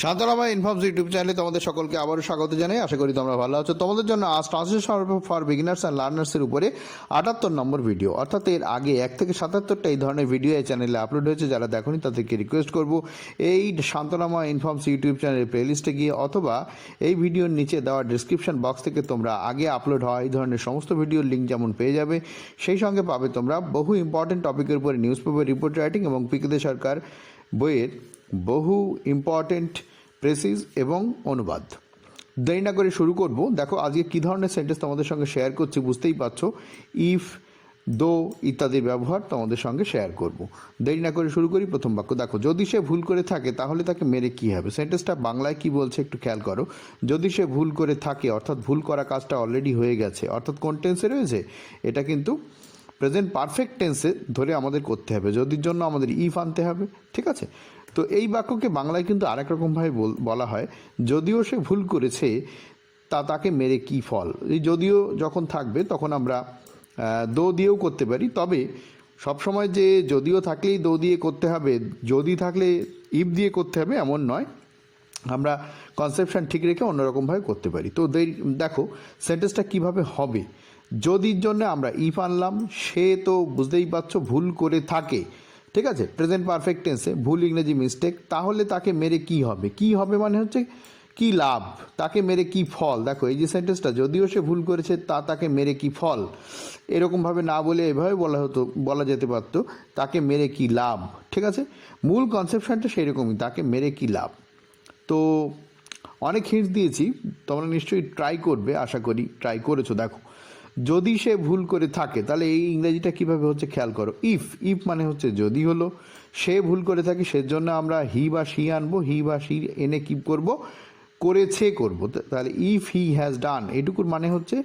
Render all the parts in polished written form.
শান্তনাময় informs YouTube চ্যানেলে তোমাদের সকলকে আবারও স্বাগত জানাই। আশা করি তোমরা ভালো আছো। তোমাদের জন্য আজ ট্রান্সলেশন ফর বিগিনার্স অ্যান্ড লার্নার্সের উপরে 78 নম্বর ভিডিও, অর্থাৎ এর আগে 1 থেকে 77টা এই ধরনের ভিডিও এই চ্যানেলে আপলোড হয়েছে। যারা দেখোনি তাদেরকে রিকোয়েস্ট করব এই শান্তনাময় ইনফর্মস ইউটিউব চ্যানেলের প্লেলিস্টে গিয়ে অথবা এই ভিডিওর নিচে দেওয়া ডিসক্রিপশন বক্স থেকে তোমরা আগে আপলোড হওয়া এই ধরনের সমস্ত ভিডিওর লিঙ্ক যেমন পেয়ে যাবে, সেই সঙ্গে পাবে তোমরা বহু ইম্পর্টেন্ট টপিকের উপরে নিউজ পেপার রিপোর্ট রাইটিং এবং পিকেদের সরকার বইয়ের বহু ইম্পর্টেন্ট প্রেসিজ এবং অনুবাদ। দেরি না করে শুরু করব। দেখো আজকে কী ধরনের সেন্টেন্স তোমাদের সঙ্গে শেয়ার করছি, বুঝতেই পারছো। ইফ, দো ইত্যাদির ব্যবহার তোমাদের সঙ্গে শেয়ার করব। দেরি না করে শুরু করি। প্রথম বাক্য দেখো, যদি সে ভুল করে থাকে তাহলে তাকে মেরে কী হবে। সেন্টেন্সটা বাংলায় কি বলছে একটু খেয়াল করো। যদি সে ভুল করে থাকে অর্থাৎ ভুল করা কাজটা অলরেডি হয়ে গেছে, অর্থাৎ কোন টেন্সে রয়েছে, এটা কিন্তু প্রেজেন্ট পারফেক্ট টেন্সে ধরে আমাদের করতে হবে। যদির জন্য আমাদের ইফ আনতে হবে, ঠিক আছে। তো এই বাক্যকে বাংলায় কিন্তু আরেক রকমভাবে বলা হয়, যদিও সে ভুল করেছে তাকে মেরে কি ফল। এই যদিও যখন থাকবে তখন আমরা দো দিয়েও করতে পারি, তবে সবসময় যে যদিও থাকলেই দো দিয়ে করতে হবে, যদি থাকলে ইফ দিয়ে করতে হবে এমন নয়। আমরা কনসেপশন ঠিক রেখে অন্যরকমভাবে করতে পারি। তো দেখো সেন্টেন্সটা কিভাবে হবে। যদির জন্য আমরা ইফ আনলাম, সে তো বুঝতেই পারছো ভুল করে থাকে, ঠিক আছে, প্রেজেন্ট পারফেক্ট টেন্সে, ভুল ইংরেজি মিস্টেক। তাহলে তাকে মেরে কি হবে, কি হবে মানে হচ্ছে কি লাভ, তাকে মেরে কি ফল। দেখো এই যে সেন্টেন্সটা, যদিও সে ভুল করেছে তাকে মেরে কি ফল, এরকমভাবে না বলে এভাবে বলা যেতে পারতো তাকে মেরে কি লাভ, ঠিক আছে। মূল কনসেপশনটা সেই রকমই, তাকে মেরে কি লাভ। তো অনেক হিন্টস দিয়েছি, তোমরা নিশ্চয়ই ট্রাই করবে, আশা করি ট্রাই করেছো। দেখো যদি সে ভুল করে থাকে তাহলে এই ইংরেজিটা কীভাবে হচ্ছে খেয়াল করো। ইফ, ইফ মানে হচ্ছে যদি হলো, সে ভুল করে থাকে সেজন্য আমরা হি বা সি আনবো, হি বা সি এনে কী করব, করেছে করব। তাহলে ইফ হি হ্যাজ ডান, এটুকুর মানে হচ্ছে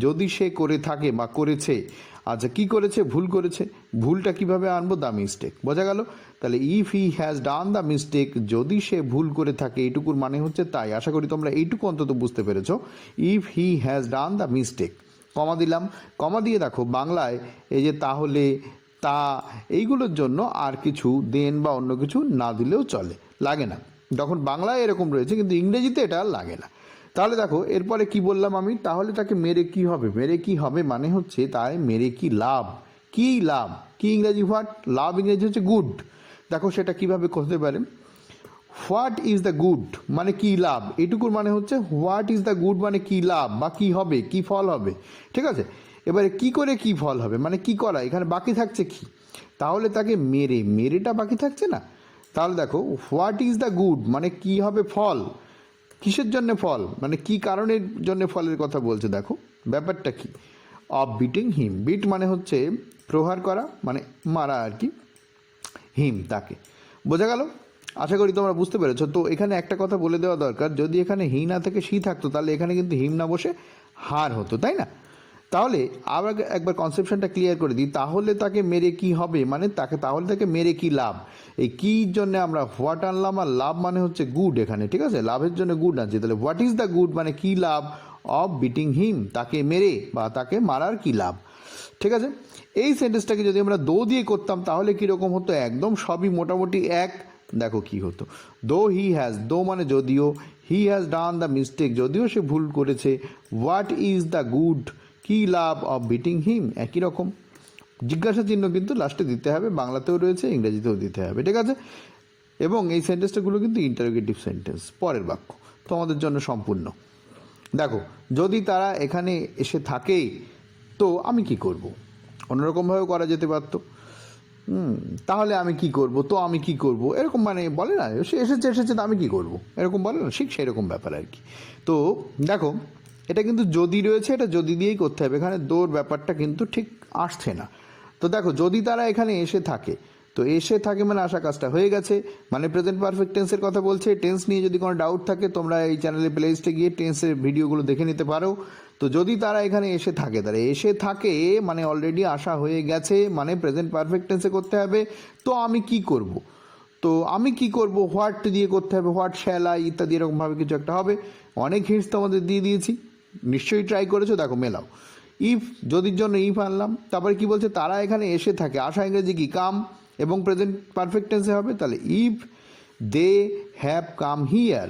যদি সে করে থাকে বা করেছে। আচ্ছা কি করেছে, ভুল করেছে, ভুলটা কিভাবে আনবো, দ্য মিস্টেক, বোঝা গেল। তাহলে if he has done the mistake, যদি সে ভুল করে থাকে, এইটুকুর মানে হচ্ছে তাই। আশা করি তোমরা এইটুকু অন্তত বুঝতে পেরেছো। If he has done the mistake, comma দিলাম। কমা দিয়ে দেখো বাংলায় এই যে তাহলে, তা, এইগুলোর জন্য আর কিছু দেন বা অন্য কিছু না দিলেও চলে, লাগে না। যখন বাংলায় এরকম রয়েছে, কিন্তু ইংরেজিতে এটা লাগে না। তাহলে দেখো এরপরে কি বললাম আমি, তাহলে তাকে মেরে কি হবে। মেরে কি হবে মানে হচ্ছে তাই মেরে কি লাভ, কি লাভ, কি ইংরেজি হোয়াট, লাভ ইংরেজি হচ্ছে গুড। দেখো সেটা কিভাবে করতে পারে। হোয়াট ইজ দ্য গুড মানে কি লাভ, এটুকুর মানে হচ্ছে হোয়াট ইজ দ্য গুড মানে কি লাভ বা কি হবে, কি ফল হবে, ঠিক আছে। এবারে কি করে কি ফল হবে মানে কি করা, এখানে বাকি থাকছে কি, তাহলে তাকে মেরে, মেরেটা বাকি থাকছে না। তাহলে দেখো হোয়াট ইজ দ্য গুড মানে কি হবে ফল, কিসের জন্য ফল মানে কি কারণের জন্য ফলের কথা বলছে। দেখো ব্যাপারটা কি, অফ বিটিং হিম, বিট মানে হচ্ছে প্রহার করা মানে মারা আর কি, হিম তাকে, বোঝা গেল। আশা করি তোমরা বুঝতে পেরেছো। তো এখানে একটা কথা বলে দেওয়া দরকার, যদি এখানে হি না থেকে সি থাকতো তাহলে এখানে কিন্তু হিম না বসে হার হতো, তাই না। তাহলে আবার একবার কনসেপশনটা ক্লিয়ার করে দিই, তাহলে তাকে মেরে কি হবে মানে তাহলে তাকে মেরে কি লাভ। এই কির জন্য আমরা হোয়াট আনলাম, আর লাভ মানে হচ্ছে গুড এখানে, ঠিক আছে, লাভের জন্য গুড আনছি। তাহলে হোয়াট ইজ দ্য গুড মানে কি লাভ অফ বিটিং হিম, তাকে মেরে বা তাকে মারার কি লাভ, ঠিক আছে। এই সেন্টেন্সটাকে যদি আমরা দো দিয়ে করতাম তাহলে কীরকম হতো, একদম সবই মোটামুটি এক। দেখো কি হতো, দো হি হ্যাজ, দো মানে যদিও, হি হ্যাজ ডান দ্য মিস্টেক, যদিও সে ভুল করেছে, হোয়াট ইজ দ্য গুড, কি লাভ অফ বিটিং হিম, একই রকম। জিজ্ঞাসা চিহ্ন কিন্তু লাস্টে দিতে হবে, বাংলাতেও রয়েছে ইংরেজিতেও দিতে হবে, ঠিক আছে। এবং এই সেন্টেন্সটাগুলো কিন্তু ইন্টারোগেটিভ সেন্টেন্স। পরের বাক্য তোমাদের জন্য সম্পূর্ণ। দেখো যদি তারা এখানে এসে থাকে তো আমি কি করব, অন্যরকমভাবেও করা যেতে পারতো। তাহলে আমি কি করব, তো আমি কি করব, এরকম মানে বলে না, সে এসেছে তো আমি কি করব, এরকম বলে না, ঠিক সেরকম ব্যাপার আর কি। তো দেখো এটা কিন্তু যদি রয়েছে, এটা যদি দিয়েই করতে হবে, এখানে দোর ব্যাপারটা কিন্তু ঠিক আসছে না। তো দেখো যদি তারা এখানে এসে থাকে, তো এসে থাকে মানে আসা কাজটা হয়ে গেছে, মানে প্রেজেন্ট পারফেক্ট টেন্সের কথা বলছে। টেন্স নিয়ে যদি কোনো ডাউট থাকে তোমরা এই চ্যানেলের প্লেলিস্টে গিয়ে টেন্সের ভিডিওগুলো দেখে নিতে পারো। তো যদি তারা এখানে এসে থাকে, তারা এসে থাকে মানে অলরেডি আসা হয়ে গেছে, মানে প্রেজেন্ট পারফেক্ট টেন্সে করতে হবে। তো আমি কি করব, তো আমি কি করব হোয়াট দিয়ে করতে হবে, হোয়াট শ্যাল আই ইত্যাদি এরকমভাবে কিছু একটা হবে। অনেক হিন্টস তোমাদের দিয়ে দিয়েছি, নিশ্চয়ই ট্রাই করেছো। দেখো মেলাও, ইফ, যদির জন্য ইফ আনলাম, তারপরে কি বলছে, তারা এখানে এসে থাকে, আসা ইংরেজি কি কাম, এবং প্রেজেন্ট পারফেক্ট টেন্সে হবে। তাহলে if they have come here,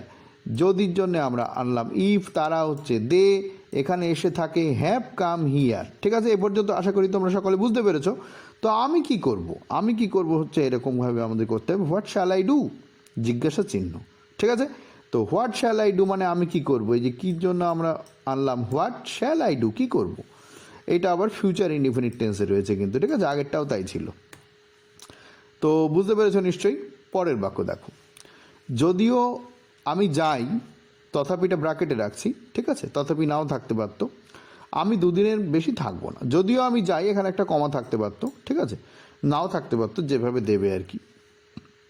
যদির জন্য আমরা আনলাম ইফ, তারা হচ্ছে দে, এখানে এসে থাকে হ্যাভ কাম হিয়ার। ঠিক আছে, এ পর্যন্ত আশা করি তোমরা সকলে বুঝতে পেরেছো। তো আমি কি করব, আমি কি করব হচ্ছে এরকমভাবে আমাদের করতে হবে হোয়াট শ্যাল আই ডু, জিজ্ঞাসা চিহ্ন। ঠিক আছে, তো হোয়াট শ্যাল আই ডু মানে আমি কি করব, এই যে কির জন্য আমরা আনলাম হোয়াট শ্যাল আই ডু, কি করব। এটা আবার ফিউচার ইনডিফিনিট টেন্সে রয়েছে কিন্তু, ঠিক আছে, আগেরটাও তাই ছিল। তো বুঝতে পেরেছো নিশ্চয়ই। পরের বাক্য দেখো, যদিও আমি যাই, তথাপিটা ব্র্যাকেটে রাখছি, ঠিক আছে, তথাপি নাও থাকতে পারতো, আমি দুদিনের বেশি থাকবো না। যদিও আমি যাই, এখানে একটা কমা থাকতে পারতো, ঠিক আছে, নাও থাকতে পারতো, যেভাবে দেবে আর কি।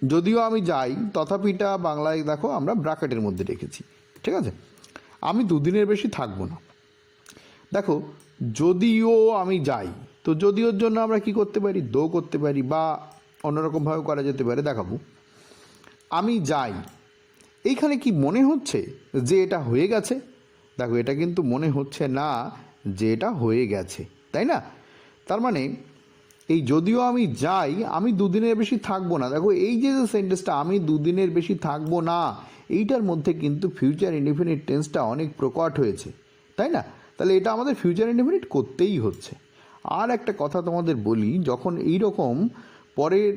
যদিও আমি যাই, তথাপিটা বাংলায় দেখো আমরা ব্র্যাকেটের মধ্যে রেখেছি, ঠিক আছে, আমি দুদিনের বেশি থাকবো না। দেখো, যদিও আমি যাই, তো যদিওর জন্য আমরা কি করতে পারি, দো করতে পারি, বা অন্যরকমভাবে করা যেতে পারে। দেখাবো, আমি যাই, এইখানে কি মনে হচ্ছে যে এটা হয়ে গেছে? দেখো, এটা কিন্তু মনে হচ্ছে না যে এটা হয়ে গেছে, তাই না? তার মানে এই যদিও আমি যাই, আমি দুদিনের বেশি থাকবো না, দেখো এই যে সেন্টেন্সটা আমি দুদিনের বেশি থাকবো না, এইটার মধ্যে কিন্তু ফিউচার ইনডিফিনিট টেন্সটা অনেক প্রকট হয়েছে, তাই না? তাহলে এটা আমাদের ফিউচার ইনডিফিনিট করতেই হচ্ছে। আর একটা কথা তোমাদের বলি, যখন এইরকম পরের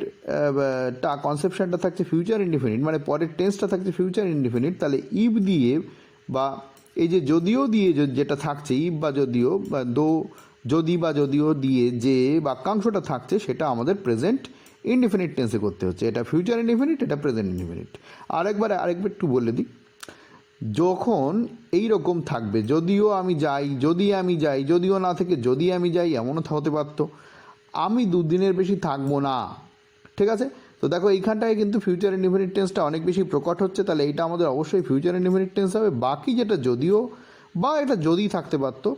কনসেপশনটা থাকছে ফিউচার ইনডিফিনিট, মানে পরের টেন্সটা থাকছে ফিউচার ইনডিফিনিট, তাহলে ইফ দিয়ে বা এই যে যদিও দিয়ে যেটা থাকছে, ইফ বা যদিও বা দো, যদি বা যদিও দিয়ে যে বাক্যাংশটা থাকছে, সেটা আমাদের প্রেজেন্ট ইনডিফিনিট টেন্সে করতে হচ্ছে। এটা ফিউচার ইনডিফিনিট, এটা প্রেজেন্ট ইনডিফিনিট। আরেকবার একটু বলে দিই, যখন এই রকম থাকবে, যদিও আমি যাই, যদি আমি যাই, যদিও না থেকে যদি আমি যাই, এমনও হতে পারতো, আমি দুদিনের বেশি থাকবো না, ঠিক আছে। তো দেখো, এইখানটায় কিন্তু ফিউচার ইনডিফিনিট টেন্সটা অনেক বেশি প্রকট হচ্ছে, তাহলে এটা আমাদের অবশ্যই ফিউচার ইনডিফিনিট টেন্স হবে। বাকি যেটা যদিও বা এটা যদি থাকতে পারতো,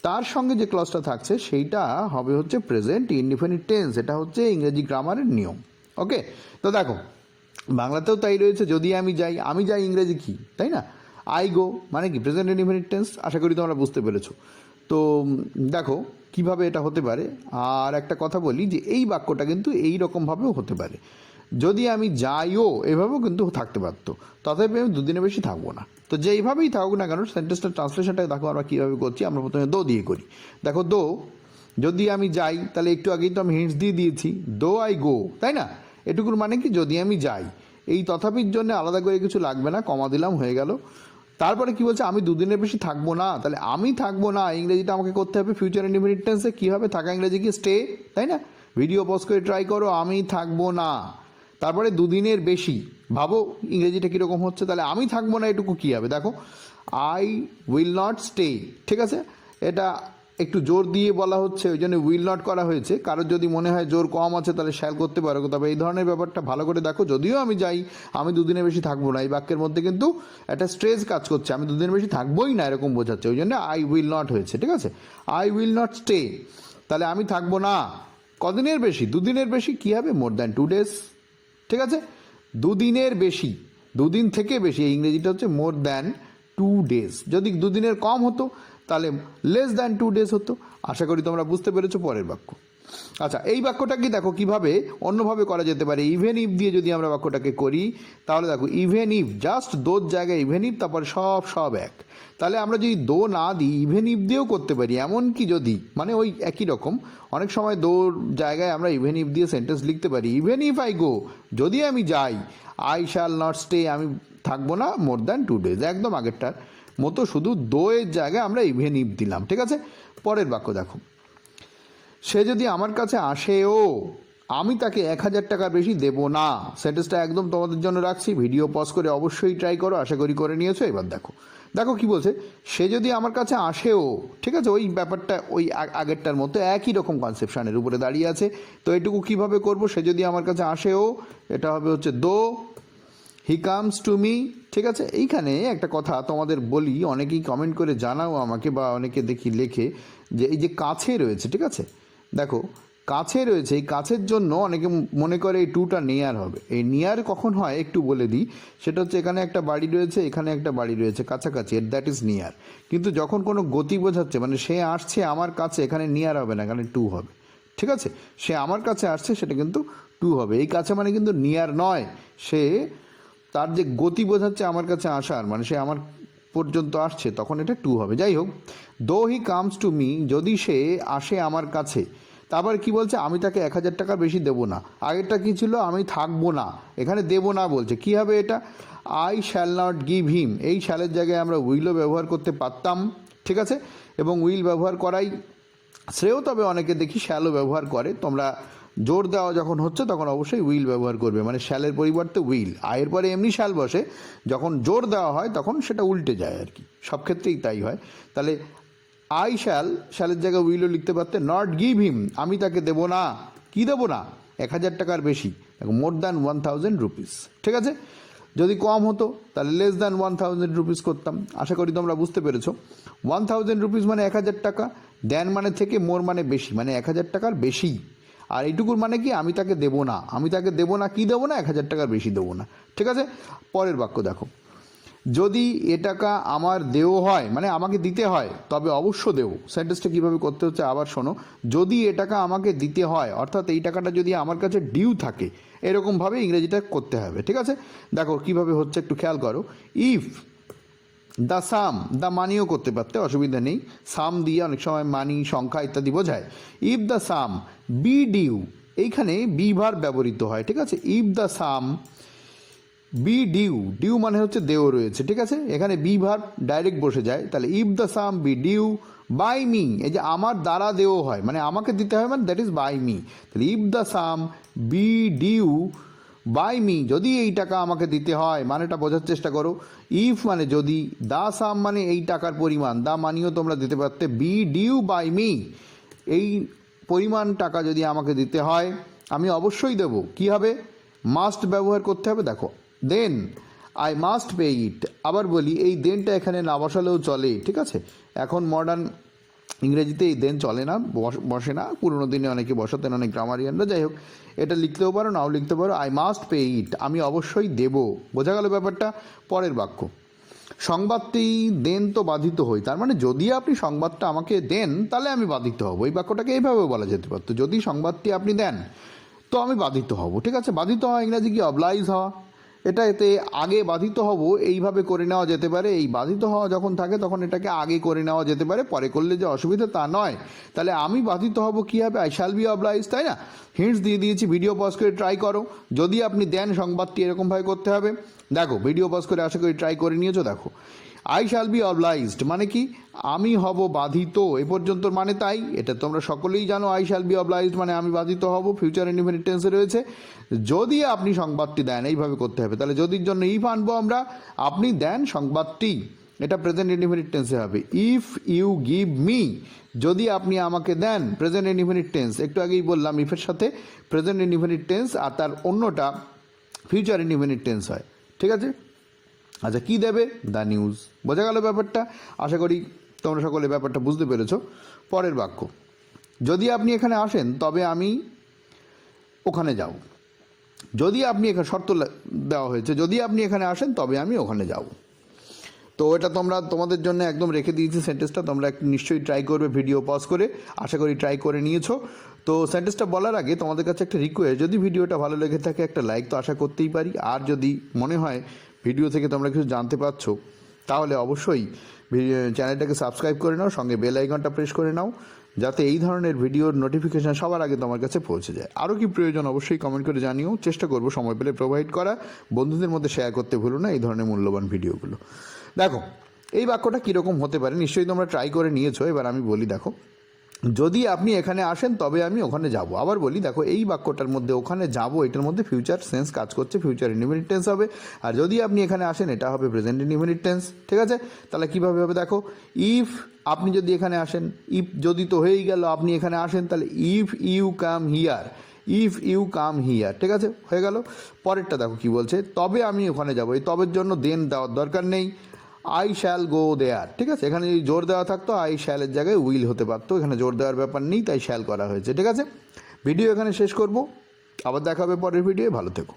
তার সঙ্গে যে ক্লজটা থাকছে সেইটা হবে হচ্ছে প্রেজেন্ট ইনডিফিনিট টেন্স। এটা হচ্ছে ইংরেজি গ্রামারের নিয়ম। ওকে, তো দেখো বাংলাতেও তাই রয়েছে, যদি আমি যাই, আমি যাই ইংরেজি কি, তাই না? আই গো মানে কি, প্রেজেন্ট ইনডিফিনিট টেন্স। আশা করি তোমরা বুঝতে পেরেছো। তো দেখো কিভাবে এটা হতে পারে। আর একটা কথা বলি যে এই বাক্যটা কিন্তু এই রকমভাবেও হতে পারে, যদি আমি যাইও, এভাবেও কিন্তু থাকতে পারতো, তথাপি আমি দুদিনের বেশি থাকবো না। তো যেইভাবেই থাকুক না কেন, সেন্টেন্সটার ট্রান্সলেশনটা দেখো আমরা কীভাবে করছি। আমরা প্রথমে দো দিয়ে করি। দেখো, দো, যদি আমি যাই, তাহলে একটু আগেই তো আমি হিন্টস দিয়ে দিয়েছি, দো আই গো, তাই না? এটুকুর মানে কি, যদি আমি যাই। এই তথাপির জন্য আলাদা করে কিছু লাগবে না, কমা দিলাম, হয়ে গেল। তারপরে কি বলছে, আমি দুদিনের বেশি থাকবো না, তাহলে আমি থাকবো না ইংরেজিটা আমাকে করতে হবে ফিউচার ইনডিফিনিট টেন্সে। কী হবে, থাকা ইংরেজি কি, স্টে, তাই না? ভিডিও পজ করে ট্রাই করো, আমি থাকবো না। তারপরে দুদিনের বেশি, ভাবো ইংরেজিটা কীরকম হচ্ছে। তাহলে আমি থাকবো না এটুকু কী হবে, দেখো, আই উইল নট স্টে, ঠিক আছে। এটা একটু জোর দিয়ে বলা হচ্ছে, ওই জন্য উইল নট করা হয়েছে। কারোর যদি মনে হয় জোর কম আছে, তাহলে শ্যাল করতে পারো। তবে এই ধরনের ব্যাপারটা ভালো করে দেখো, যদিও আমি যাই, আমি দুদিনের বেশি থাকবো না, এই বাক্যের মধ্যে কিন্তু একটা স্ট্রেস কাজ করছে, আমি দুদিনের বেশি থাকবোই না এরকম বোঝাচ্ছে, ওই জন্য আই উইল নট হয়েছে, ঠিক আছে। আই উইল নট স্টে, তাহলে আমি থাকবো না কদিনের বেশি, দুদিনের বেশি, কী হবে, মোর দ্যান 2 days, ঠিক আছে। দুদিনের বেশি, দুদিন থেকে বেশি, এই ইংরেজিটা হচ্ছে মোর দ্যান 2 days। যদি দুদিনের কম হতো তাহলে লেস দ্যান 2 days হতো। আশা করি তোমরা বুঝতে পেরেছো। পরের বাক্য, আচ্ছা, এই বাক্যটা কি দেখো কিভাবে অন্যভাবে করা যেতে পারে। ইভেন ইফ দিয়ে যদি আমরা বাক্যটাকে করি, তাহলে দেখো, ইভেন ইফ, জাস্ট দোর জায়গায় ইভেন ইফ, তারপরে সব এক। তাহলে আমরা যদি দো না দিই, ইভেন ইফ দিয়েও করতে পারি। এমনকি যদি, মানে ওই একই রকম, অনেক সময় দোর জায়গায় আমরা ইভেন ইফ দিয়ে সেন্টেন্স লিখতে পারি। ইভেন ইফ আই গো, যদি আমি যাই, আই শ্যাল নট স্টে, আমি থাকবো না মোর দ্যান 2 days, একদম আগেরটার মতো, শুধু দো এর জায়গায় আমরা ইভেন ইফ দিলাম, ঠিক আছে। পরের বাক্য দেখো, সে যদি আমার কাছে আসেও, আমি তাকে 1,000 টাকার বেশি দেব না। সেন্টেন্সটা একদম তোমাদের জন্য রাখছি, ভিডিও পজ করে অবশ্যই ট্রাই করো, আশা করি করে নিয়েছো। এবার দেখো, দেখো কি বলছে, সে যদি আমার কাছে আসেও, ঠিক আছে, ওই ব্যাপারটা ওই আগেরটার মতো একই রকম কনসেপশনের উপরে দাঁড়িয়ে আছে। তো এটুকু কিভাবে করব, সে যদি আমার কাছে আসেও, এটা হবে হচ্ছে দো হি কামস টু মি, ঠিক আছে। এইখানে একটা কথা তোমাদের বলি, অনেকেই কমেন্ট করে জানাও আমাকে, বা অনেকে দেখি লেখে যে এই যে কাছে রয়েছে, ঠিক আছে, দেখো কাছে রয়েছে, এই কাছের জন্য অনেকে মনে করে এই টুটা নিয়ার হবে। এই নিয়ার কখন হয় একটু বলে দিই, সেটা হচ্ছে এখানে একটা বাড়ি রয়েছে, এখানে একটা বাড়ি রয়েছে, কাছাকাছি, দ্যাট ইজ নিয়ার। কিন্তু যখন কোনো গতি বোঝাচ্ছে, মানে সে আসছে আমার কাছে, এখানে নিয়ার হবে না, এখানে টু হবে, ঠিক আছে। সে আমার কাছে আসছে, সেটা কিন্তু টু হবে। এই কাছে মানে কিন্তু নিয়ার নয়, সে তার যে গতি বোঝাচ্ছে আমার কাছে আসার, মানে সে আমার পর্যন্ত আসছে, তখন এটা টু হবে। যাই হোক, দো হি কামস টু মি, যদি সে আসে আমার কাছে। তারপর কি বলছে, আমি তাকে 1,000 টাকার বেশি দেবো না। আগেরটা কি ছিল, আমি থাকবো না, এখানে দেবো না বলছে। কি হবে এটা, I shall not give him. এই শ্যালের জায়গায় আমরা উইলও ব্যবহার করতে পারতাম, ঠিক আছে, এবং উইল ব্যবহার করাই শ্রেয়, তবে অনেকে দেখি শ্যালও ব্যবহার করে। তোমরা জোর দেওয়া যখন হচ্ছে তখন অবশ্যই উইল ব্যবহার করবে, মানে শ্যালের পরিবর্তে উইল। আয়ের পরে এমনি শ্যাল বসে, যখন জোর দেওয়া হয় তখন সেটা উল্টে যায় আর কি, সব ক্ষেত্রেই তাই হয়। তাহলে আই শ্যালের জায়গায় উইলও লিখতে পারতে। নট গিভ হিম, আমি তাকে দেবো না। কি দেবো না, 1,000 টাকার বেশি, মোর দ্যান 1,000 রুপিস, ঠিক আছে। যদি কম হতো তাহলে লেস দ্যান 1,000 রুপিস করতাম। আশা করি তোমরা বুঝতে পেরেছো। 1,000 রুপিস মানে 1,000 টাকা, দেন মানে থেকে মোর মানে বেশি, মানে 1,000 টাকার বেশি। আর এইটুকুর মানে কি, আমি তাকে দেবো না। আমি তাকে দেবো না, কি দেবো না, 1,000 টাকার বেশি দেবো না, ঠিক আছে। পরের বাক্য দেখো, যদি এ টাকা আমার দেও হয়, মানে আমাকে দিতে হয়, তবে অবশ্য দেও। সেন্টেন্সটা কীভাবে করতে হচ্ছে আবার শোনো। যদি এ টাকা আমাকে দিতে হয়, অর্থাৎ এই টাকাটা যদি আমার কাছে ডিউ থাকে, এরকমভাবে ইংরেজিটা করতে হবে, ঠিক আছে। দেখো কীভাবে হচ্ছে একটু খেয়াল করো। ইফ দ্য সাম, দ্য মানিও করতে পারতে, অসুবিধা নেই। সাম দিয়ে অনেক সময় মানি, সংখ্যা ইত্যাদি বোঝায়। If the sum be due, এইখানে বি ভার্ব ব্যবহৃত হয়, ঠিক আছে। If the sum be due, due মানে হচ্ছে দেও রয়েছে, ঠিক আছে। এখানে বি ভার্ব ডাইরেক্ট বসে যায়, তাহলে if the sum be due by me, এই যে আমার দ্বারা দেও হয়, মানে আমাকে দিতে হয়, মানে দ্যাট ইজ বাই মি। তাহলে if the sum be due by me, যদি এই টাকা আমাকে দিতে হয়, মানেটা বোঝার চেষ্টা করো। ইফ মানে যদি, দা সাম মানে এই টাকার পরিমাণ, দা মানিও তোমরা দিতে পারতে। বি ডিউ বাই মি, এই পরিমাণ টাকা যদি আমাকে দিতে হয়, আমি অবশ্যই দেব। কি হবে, মাস্ট ব্যবহার করতে হবে। দেখো, দেন আই মাস্ট পে ইট। আবার বলি, এই দেনটা এখানে না বসালেও চলে, ঠিক আছে। এখন মডার্ন ইংরেজিতে এই দেন চলে না, বসে না। পুরোনো দিনে অনেকে বসাতেন, অনেক গ্রামারিয়ানরা। যাই হোক, এটা লিখতেও পারো, নাও লিখতে পারো। আই মাস্ট পে ইট, আমি অবশ্যই দেব। বোঝা গেল ব্যাপারটা। পরের বাক্য, সংবাদটি দেন তো বাধিত হই। তার মানে যদি আপনি সংবাদটা আমাকে দেন তাহলে আমি বাধিত হব। এই বাক্যটাকে এইভাবেও বলা যেতে পারতো, যদি সংবাদটি আপনি দেন তো আমি বাধিত হব, ঠিক আছে। বাধিত হওয়া ইংরাজি কি, অবলাইজ হওয়া। এটা এতে আগে বাধিত হব এইভাবে করে নেওয়া যেতে পারে। এই বাধিত হওয়া যখন থাকে তখন এটাকে আগে করে নেওয়া যেতে পারে, পরে করলে যে অসুবিধা তা নয়। তাহলে আমি বাধিত হব কি হবে, আই শ্যাল বি অবলাইজ, তাই না। হিন্টস দিয়ে দিয়েছি, ভিডিও পজ করে ট্রাই করো। যদি আপনি দেন সংবাদটি এরকমভাবে করতে হবে। দেখো ভিডিও পজ করে আশা করি ট্রাই করে নিয়েছো। দেখো, আই শ্যাল বি অবলাইজড মানে কি, আমি হব বাধিত। এ পর্যন্ত মানে তাই, এটা তোমরা সকলেই জানো। আই শ্যাল বি অবলাইজড মানে আমি বাধিত হব, ফিউচার ইনডিফিনিট টেন্সে রয়েছে। যদি আপনি সংবাদটি দেন, এইভাবে করতে হবে। তাহলে যদির জন্য ইফ আনবো আমরা, আপনি দেন সংবাদটি, এটা প্রেজেন্ট ইনডিফিনিট টেন্সে হবে। ইফ ইউ গিভ মি, যদি আপনি আমাকে দেন, প্রেজেন্ট ইনডিফিনিট টেন্স। একটু আগেই বললাম ইফের সাথে প্রেজেন্ট ইনডিফিনিট টেন্স, আর তার অন্যটা ফিউচার ইনডিফিনিট টেন্স হয়, ঠিক আছে। আচ্ছা, কি দেবে, দ্য নিউজ। বোঝা গেল ব্যাপারটা। আশা করি তোমরা সকলে ব্যাপারটা বুঝতে পেরেছো। পরের বাক্য, যদি আপনি এখানে আসেন তবে আমি ওখানে যাব। যদি আপনি এখানে শর্ত দেওয়া হয়েছে, যদি আপনি এখানে আসেন তবে আমি ওখানে যাব। তো এটা তোমাদের জন্য একদম রেখে দিয়েছি সেন্টেন্সটা, তোমরা নিশ্চয়ই ট্রাই করবে ভিডিও পজ করে। আশা করি ট্রাই করে নিয়েছো। তো সেন্টেন্সটা বলার আগে তোমাদের কাছে একটা রিকোয়েস্ট, যদি ভিডিওটা ভালো লেগে থাকে একটা লাইক তো আশা করতেই পারি। আর যদি মনে হয় ভিডিও থেকে তোমরা কিছু জানতে পারছো, তাহলে অবশ্যই চ্যানেলটাকে সাবস্ক্রাইব করে নাও, সঙ্গে বেল আইকনটা প্রেস করে নাও, যাতে এই ধরনের ভিডিওর নোটিফিকেশান সবার আগে তোমার কাছে পৌঁছে যায়। আরও কি প্রয়োজন অবশ্যই কমেন্ট করে জানিও, চেষ্টা করবো সময় পেলে প্রোভাইড করা। বন্ধুদের মধ্যে শেয়ার করতে ভুলো না এই ধরনের মূল্যবান ভিডিওগুলো। দেখো এই বাক্যটা কীরকম হতে পারে, নিশ্চয়ই তোমরা ট্রাই করে নিয়েছো। এবার আমি বলি, দেখো, যদি আপনি এখানে আসেন তবে আমি ওখানে যাব। আবার বলি, দেখো এই বাক্যটার মধ্যে ওখানে যাব, এটার মধ্যে ফিউচার সেন্স কাজ করছে, ফিউচার ইনডিফিনিট টেন্স হবে। আর যদি আপনি এখানে আসেন, এটা হবে প্রেজেন্ট ইনডিফিনিট টেন্স, ঠিক আছে। তাহলে কীভাবে হবে, দেখো, ইফ আপনি যদি এখানে আসেন, ইফ যদি তো হয়েই গেল, আপনি এখানে আসেন, তাহলে if you come here, if you come here, ঠিক আছে, হয়ে গেল। পরেরটা দেখো কি বলছে, তবে আমি ওখানে যাব। এই তবের জন্য দেন দেওয়ার দরকার নেই, আই শ্যাল গো দেয়ার, ঠিক আছে। এখানে যদি জোর দেওয়া থাকতো আই শ্যালের জায়গায় উইল হতে পারতো, এখানে জোর দেওয়ার ব্যাপার নেই, তাই শ্যাল করা হয়েছে, ঠিক আছে। ভিডিও এখানে শেষ করব, আবার দেখা হবে পরের ভিডিও। ভালো থেকো।